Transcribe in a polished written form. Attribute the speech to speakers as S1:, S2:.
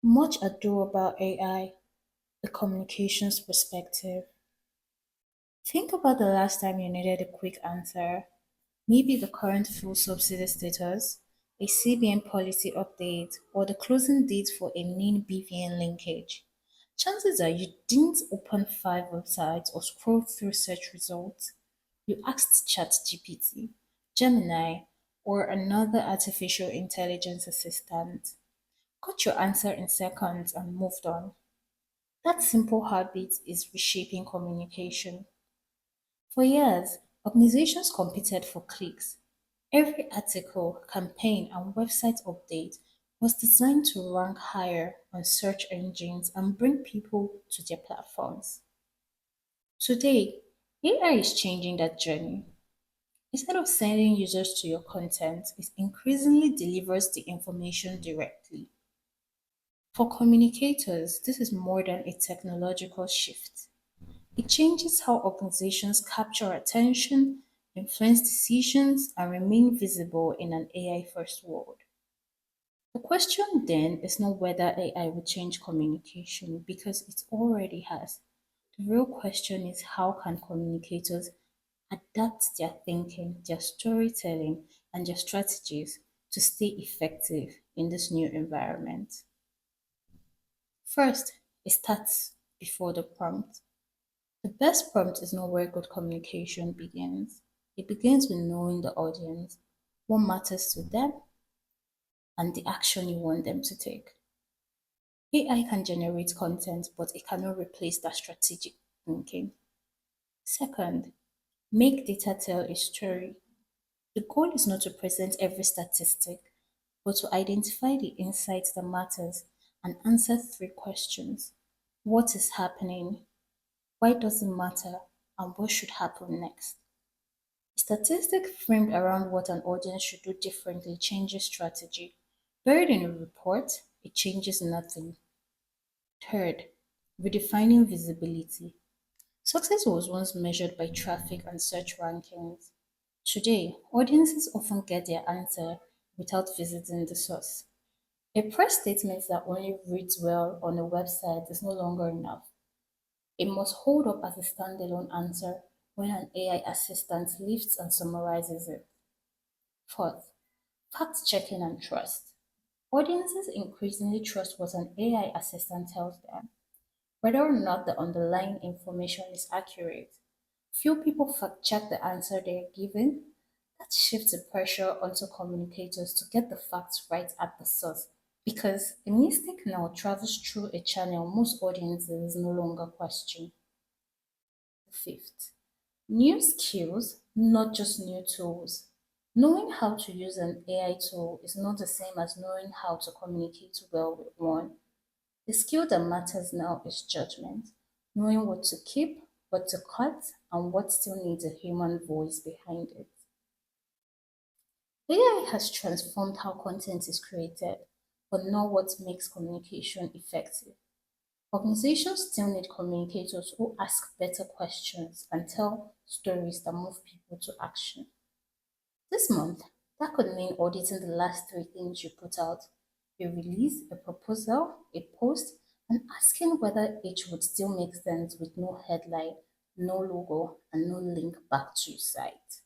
S1: Much ado about AI, the communications perspective. Think about the last time you needed a quick answer. Maybe the current fuel subsidy status, a CBN policy update, or the closing date for a main BVN linkage. Chances are you didn't open five websites or scroll through search results. You asked ChatGPT, Gemini, or another artificial intelligence assistant. Got your answer in seconds and moved on. That simple habit is reshaping communication. For years, organizations competed for clicks. Every article, campaign, and website update was designed to rank higher on search engines and bring people to their platforms. Today, AI is changing that journey. Instead of sending users to your content, it increasingly delivers the information directly. For communicators, this is more than a technological shift. It changes how organizations capture attention, influence decisions, and remain visible in an AI first world. The question then is not whether AI will change communication because it already has. The real question is how can communicators adapt their thinking, their storytelling, and their strategies to stay effective in this new environment. First, it starts before the prompt. The best prompt is not where good communication begins. It begins with knowing the audience, what matters to them, and the action you want them to take. AI can generate content, but it cannot replace that strategic thinking. Second, make data tell a story. The goal is not to present every statistic, but to identify the insights that matters and answer three questions. What is happening? Why does it matter? And what should happen next? A statistic framed around what an audience should do differently changes strategy. Buried in a report, it changes nothing. Third, redefining visibility. Success was once measured by traffic and search rankings. Today, audiences often get their answer without visiting the source. A press statement that only reads well on a website is no longer enough. It must hold up as a standalone answer when an AI assistant lifts and summarizes it. Fourth, fact checking and trust. Audiences increasingly trust what an AI assistant tells them, whether or not the underlying information is accurate. Few people fact check the answer they are given. That shifts the pressure onto communicators to get the facts right at the source. Because a mistake now travels through a channel most audiences no longer question. Fifth, new skills, not just new tools. Knowing how to use an AI tool is not the same as knowing how to communicate well with one. The skill that matters now is judgment, knowing what to keep, what to cut, and what still needs a human voice behind it. AI has transformed how content is created, but not what makes communication effective. Organizations still need communicators who ask better questions and tell stories that move people to action. This month, that could mean auditing the last three things you put out: a release, a proposal, a post, and asking whether each would still make sense with no headline, no logo, and no link back to your site.